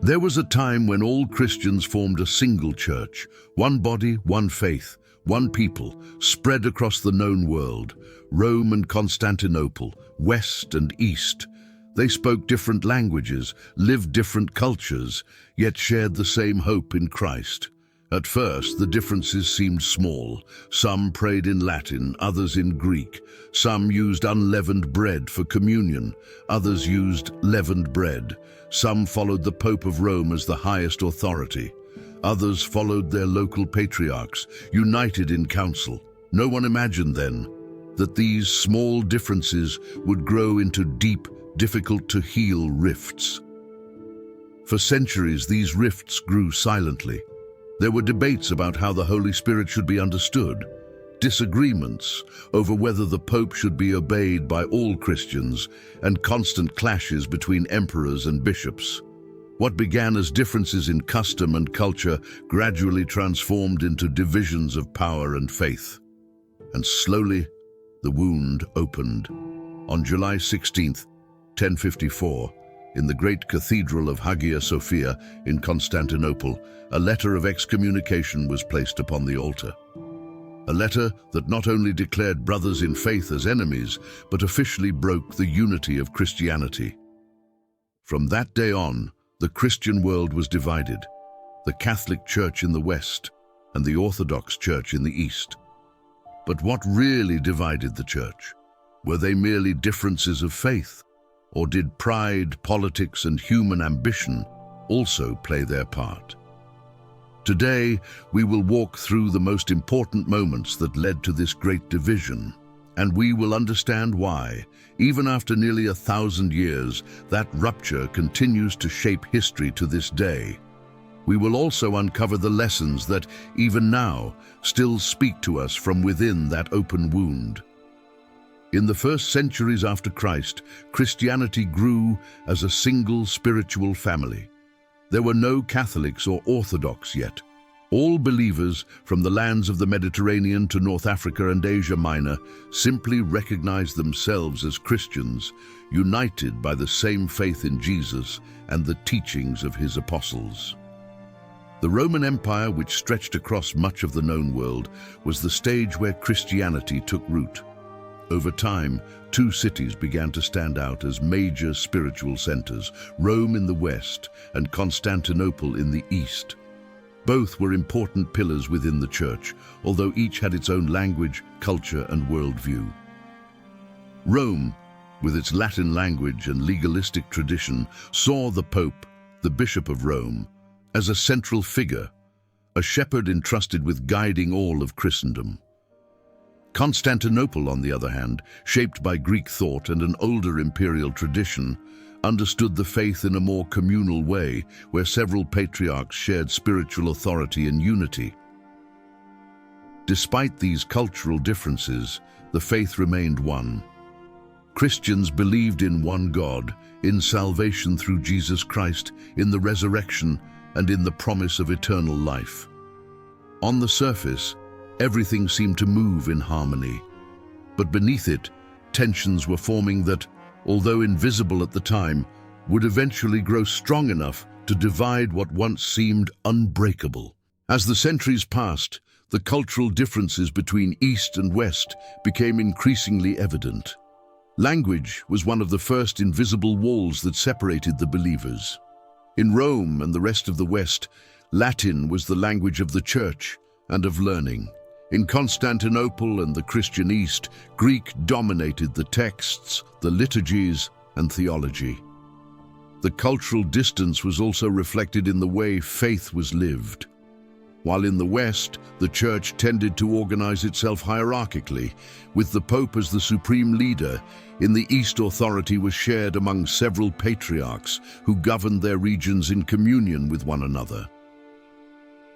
There was a time when all Christians formed a single church, one body, one faith, one people, spread across the known world, Rome and Constantinople, west and east. They spoke different languages, lived different cultures, yet shared the same hope in Christ. At first, the differences seemed small. Some prayed in Latin, others in Greek. Some used unleavened bread for communion, others used leavened bread. Some followed the Pope of Rome as the highest authority. Others followed their local patriarchs, united in council. No one imagined then that these small differences would grow into deep, difficult-to-heal rifts. For centuries, these rifts grew silently. There were debates about how the Holy Spirit should be understood, disagreements over whether the Pope should be obeyed by all Christians, and constant clashes between emperors and bishops. What began as differences in custom and culture gradually transformed into divisions of power and faith. And slowly, the wound opened. On July 16th, 1054, in the great cathedral of Hagia Sophia in Constantinople, a letter of excommunication was placed upon the altar. A letter that not only declared brothers in faith as enemies, but officially broke the unity of Christianity. From that day on, the Christian world was divided, the Catholic Church in the West and the Orthodox Church in the East. But what really divided the Church? Were they merely differences of faith? Or did pride, politics, and human ambition also play their part? Today, we will walk through the most important moments that led to this great division, and we will understand why, even after nearly 1,000 years, that rupture continues to shape history to this day. We will also uncover the lessons that, even now, still speak to us from within that open wound. In the first centuries after Christ, Christianity grew as a single spiritual family. There were no Catholics or Orthodox yet. All believers, from the lands of the Mediterranean to North Africa and Asia Minor, simply recognized themselves as Christians, united by the same faith in Jesus and the teachings of his apostles. The Roman Empire, which stretched across much of the known world, was the stage where Christianity took root. Over time, two cities began to stand out as major spiritual centers, Rome in the west and Constantinople in the east. Both were important pillars within the Church, although each had its own language, culture, and worldview. Rome, with its Latin language and legalistic tradition, saw the Pope, the Bishop of Rome, as a central figure, a shepherd entrusted with guiding all of Christendom. Constantinople, on the other hand, shaped by Greek thought and an older imperial tradition, understood the faith in a more communal way, where several patriarchs shared spiritual authority and unity. Despite these cultural differences, the faith remained one. Christians believed in one God, in salvation through Jesus Christ, in the resurrection, and in the promise of eternal life. On the surface, everything seemed to move in harmony. But beneath it, tensions were forming that, although invisible at the time, would eventually grow strong enough to divide what once seemed unbreakable. As the centuries passed, the cultural differences between East and West became increasingly evident. Language was one of the first invisible walls that separated the believers. In Rome and the rest of the West, Latin was the language of the Church and of learning. In Constantinople and the Christian East, Greek dominated the texts, the liturgies, and theology. The cultural distance was also reflected in the way faith was lived. While in the West, the Church tended to organize itself hierarchically, with the Pope as the supreme leader. In the East, authority was shared among several patriarchs who governed their regions in communion with one another.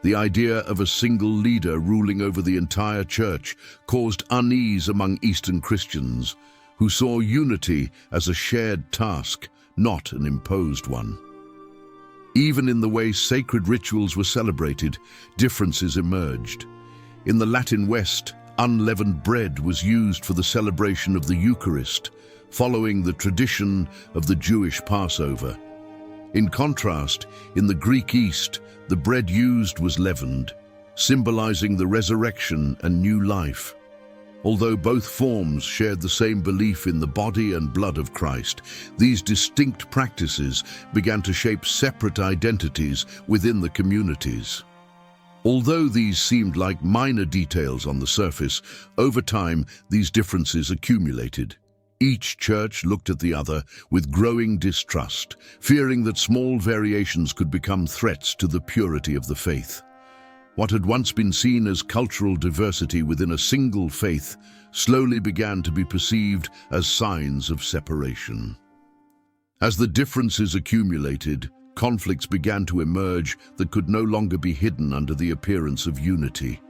The idea of a single leader ruling over the entire Church caused unease among Eastern Christians, who saw unity as a shared task, not an imposed one. Even in the way sacred rituals were celebrated, differences emerged. In the Latin West, unleavened bread was used for the celebration of the Eucharist, following the tradition of the Jewish Passover. In contrast, in the Greek East, the bread used was leavened, symbolizing the resurrection and new life. Although both forms shared the same belief in the body and blood of Christ, these distinct practices began to shape separate identities within the communities. Although these seemed like minor details on the surface, over time these differences accumulated. Each church looked at the other with growing distrust, fearing that small variations could become threats to the purity of the faith. What had once been seen as cultural diversity within a single faith slowly began to be perceived as signs of separation. As the differences accumulated, conflicts began to emerge that could no longer be hidden under the appearance of unity.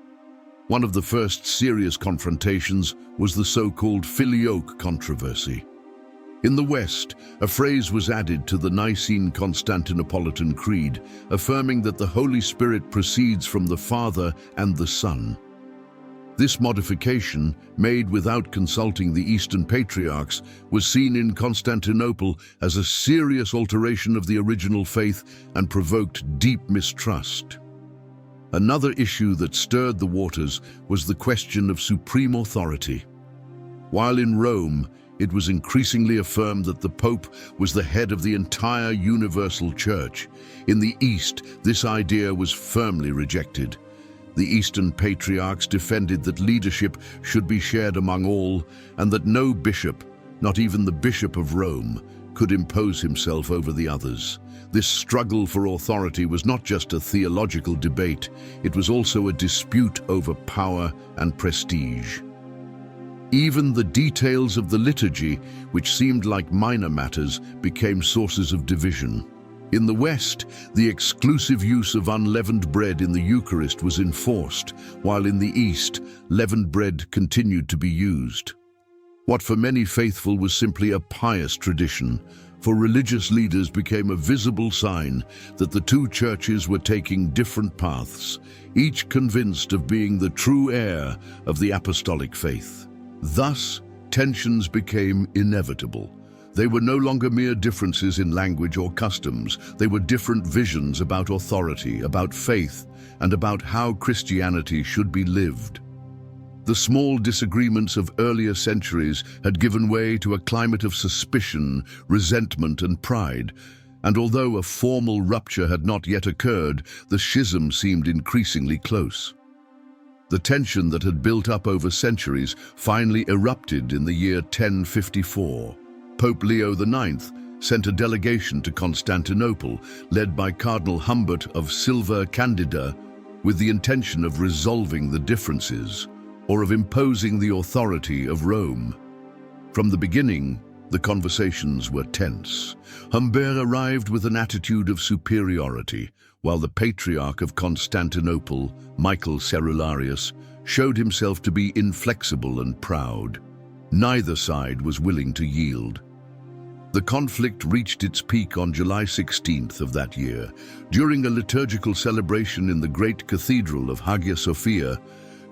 One of the first serious confrontations was the so-called Filioque controversy. In the West, a phrase was added to the Nicene Constantinopolitan Creed, affirming that the Holy Spirit proceeds from the Father and the Son. This modification, made without consulting the Eastern Patriarchs, was seen in Constantinople as a serious alteration of the original faith and provoked deep mistrust. Another issue that stirred the waters was the question of supreme authority. While in Rome, it was increasingly affirmed that the Pope was the head of the entire universal church. In the East, this idea was firmly rejected. The Eastern Patriarchs defended that leadership should be shared among all, and that no bishop, not even the Bishop of Rome, could impose himself over the others. This struggle for authority was not just a theological debate, it was also a dispute over power and prestige. Even the details of the liturgy, which seemed like minor matters, became sources of division. In the West, the exclusive use of unleavened bread in the Eucharist was enforced, while in the East, leavened bread continued to be used. What for many faithful was simply a pious tradition, for religious leaders became a visible sign that the two churches were taking different paths, each convinced of being the true heir of the apostolic faith. Thus, tensions became inevitable. They were no longer mere differences in language or customs. They were different visions about authority, about faith, and about how Christianity should be lived. The small disagreements of earlier centuries had given way to a climate of suspicion, resentment, and pride, and although a formal rupture had not yet occurred, the schism seemed increasingly close. The tension that had built up over centuries finally erupted in the year 1054. Pope Leo IX sent a delegation to Constantinople, led by Cardinal Humbert of Silva Candida, with the intention of resolving the differences, or of imposing the authority of Rome. From the beginning, the conversations were tense. Humbert arrived with an attitude of superiority, while the Patriarch of Constantinople, Michael Cerularius, showed himself to be inflexible and proud. Neither side was willing to yield. The conflict reached its peak on July 16th of that year. During a liturgical celebration in the great cathedral of Hagia Sophia,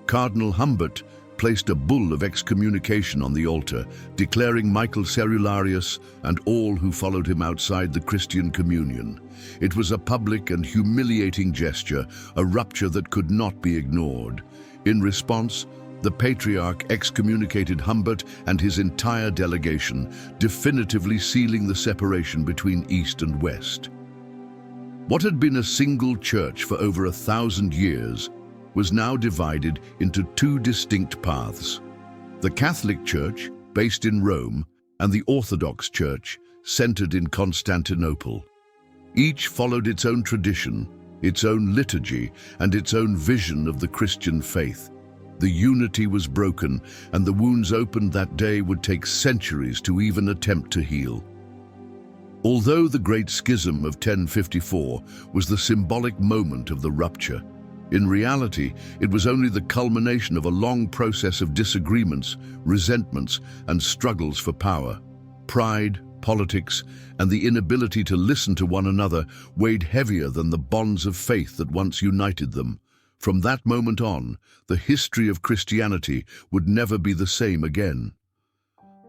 Cardinal Humbert placed a bull of excommunication on the altar, declaring Michael Cerularius and all who followed him outside the Christian communion. It was a public and humiliating gesture, a rupture that could not be ignored. In response, the Patriarch excommunicated Humbert and his entire delegation, definitively sealing the separation between East and West. What had been a single church for over 1,000 years was now divided into two distinct paths: the Catholic Church, based in Rome, and the Orthodox Church, centered in Constantinople. Each followed its own tradition, its own liturgy, and its own vision of the Christian faith. The unity was broken, and the wounds opened that day would take centuries to even attempt to heal. Although the Great Schism of 1054 was the symbolic moment of the rupture, in reality, it was only the culmination of a long process of disagreements, resentments, and struggles for power. Pride, politics, and the inability to listen to one another weighed heavier than the bonds of faith that once united them. From that moment on, the history of Christianity would never be the same again.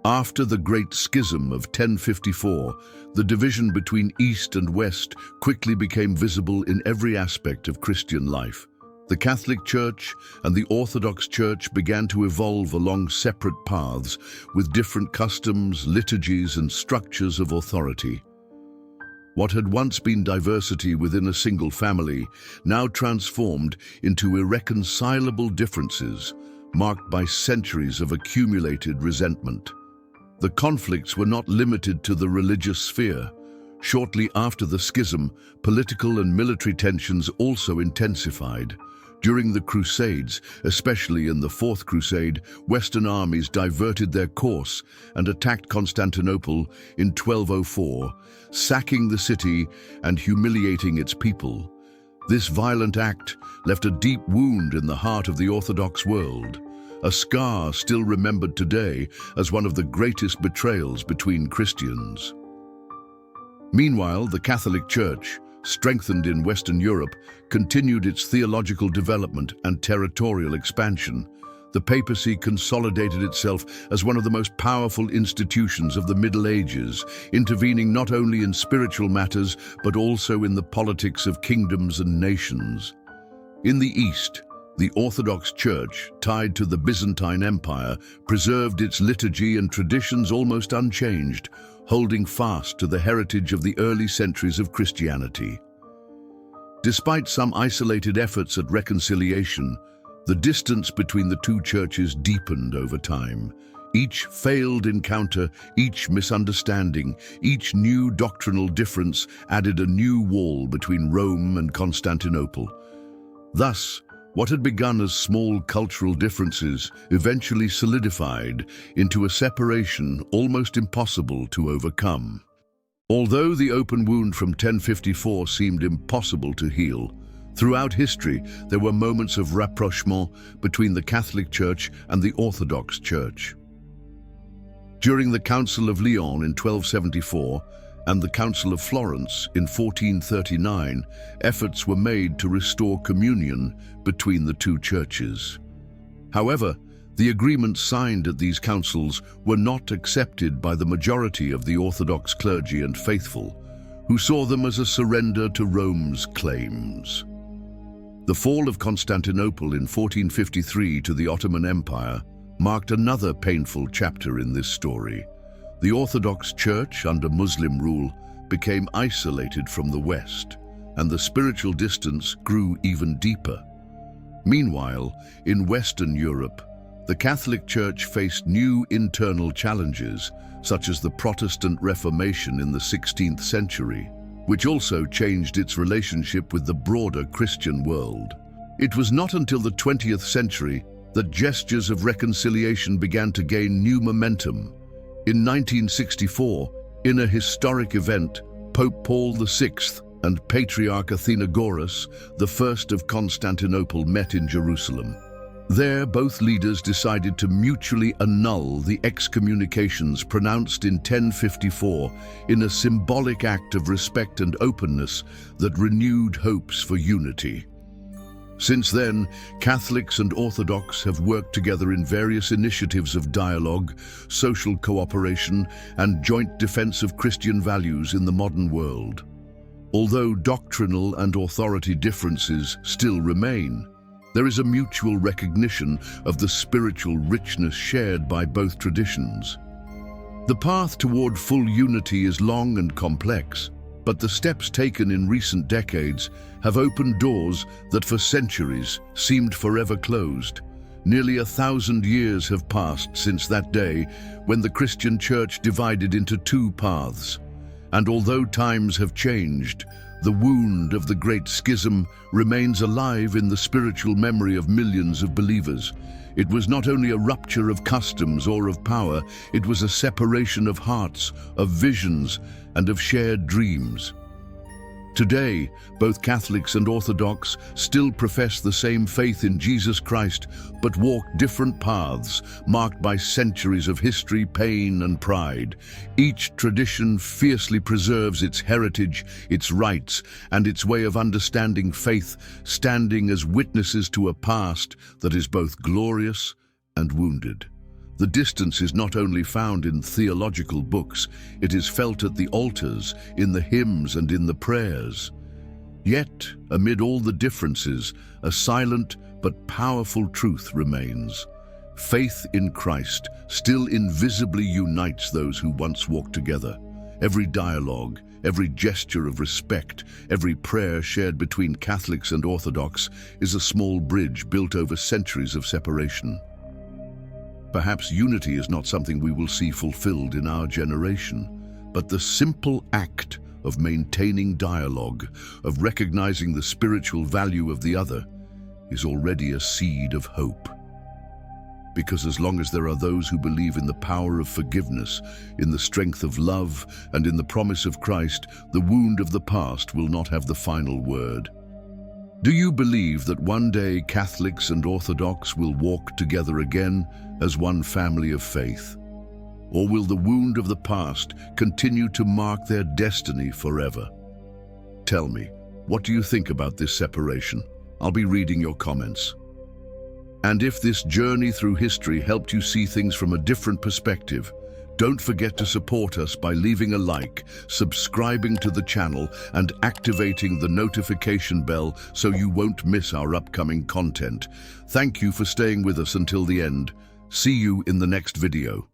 After the Great Schism of 1054, the division between East and West quickly became visible in every aspect of Christian life. The Catholic Church and the Orthodox Church began to evolve along separate paths with different customs, liturgies, and structures of authority. What had once been diversity within a single family now transformed into irreconcilable differences, marked by centuries of accumulated resentment. The conflicts were not limited to the religious sphere. Shortly after the schism, political and military tensions also intensified. During the Crusades, especially in the Fourth Crusade, Western armies diverted their course and attacked Constantinople in 1204, sacking the city and humiliating its people. This violent act left a deep wound in the heart of the Orthodox world, a scar still remembered today as one of the greatest betrayals between Christians. Meanwhile, the Catholic Church, strengthened in Western Europe, continued its theological development and territorial expansion. The papacy consolidated itself as one of the most powerful institutions of the Middle Ages, intervening not only in spiritual matters but also in the politics of kingdoms and nations. In the East, the Orthodox Church, tied to the Byzantine Empire, preserved its liturgy and traditions almost unchanged, holding fast to the heritage of the early centuries of Christianity. Despite some isolated efforts at reconciliation, the distance between the two churches deepened over time. Each failed encounter, each misunderstanding, each new doctrinal difference added a new wall between Rome and Constantinople. Thus, what had begun as small cultural differences eventually solidified into a separation almost impossible to overcome. Although the open wound from 1054 seemed impossible to heal, throughout history there were moments of rapprochement between the Catholic Church and the Orthodox Church. During the Council of Lyon in 1274 and the Council of Florence in 1439, efforts were made to restore communion between the two churches. However, the agreements signed at these councils were not accepted by the majority of the Orthodox clergy and faithful, who saw them as a surrender to Rome's claims. The fall of Constantinople in 1453 to the Ottoman Empire marked another painful chapter in this story. The Orthodox Church, under Muslim rule, became isolated from the West, and the spiritual distance grew even deeper. Meanwhile, in Western Europe, the Catholic Church faced new internal challenges, such as the Protestant Reformation in the 16th century, which also changed its relationship with the broader Christian world. It was not until the 20th century that gestures of reconciliation began to gain new momentum. In 1964, in a historic event, Pope Paul VI and Patriarch Athenagoras, the first of Constantinople, met in Jerusalem. There, both leaders decided to mutually annul the excommunications pronounced in 1054 in a symbolic act of respect and openness that renewed hopes for unity. Since then, Catholics and Orthodox have worked together in various initiatives of dialogue, social cooperation, and joint defense of Christian values in the modern world. Although doctrinal and authority differences still remain, there is a mutual recognition of the spiritual richness shared by both traditions. The path toward full unity is long and complex, but the steps taken in recent decades have opened doors that for centuries seemed forever closed. Nearly 1,000 years have passed since that day when the Christian Church divided into two paths. And although times have changed, the wound of the Great Schism remains alive in the spiritual memory of millions of believers. It was not only a rupture of customs or of power, it was a separation of hearts, of visions, and of shared dreams. Today, both Catholics and Orthodox still profess the same faith in Jesus Christ, but walk different paths, marked by centuries of history, pain, and pride. Each tradition fiercely preserves its heritage, its rites, and its way of understanding faith, standing as witnesses to a past that is both glorious and wounded. The distance is not only found in theological books, it is felt at the altars, in the hymns and in the prayers. Yet, amid all the differences, a silent but powerful truth remains. Faith in Christ still invisibly unites those who once walked together. Every dialogue, every gesture of respect, every prayer shared between Catholics and Orthodox is a small bridge built over centuries of separation. Perhaps unity is not something we will see fulfilled in our generation, but the simple act of maintaining dialogue, of recognizing the spiritual value of the other, is already a seed of hope. Because as long as there are those who believe in the power of forgiveness, in the strength of love, and in the promise of Christ, the wound of the past will not have the final word. Do you believe that one day Catholics and Orthodox will walk together again as one family of faith? Or will the wound of the past continue to mark their destiny forever? Tell me, what do you think about this separation? I'll be reading your comments. And if this journey through history helped you see things from a different perspective, don't forget to support us by leaving a like, subscribing to the channel, and activating the notification bell so you won't miss our upcoming content. Thank you for staying with us until the end. See you in the next video.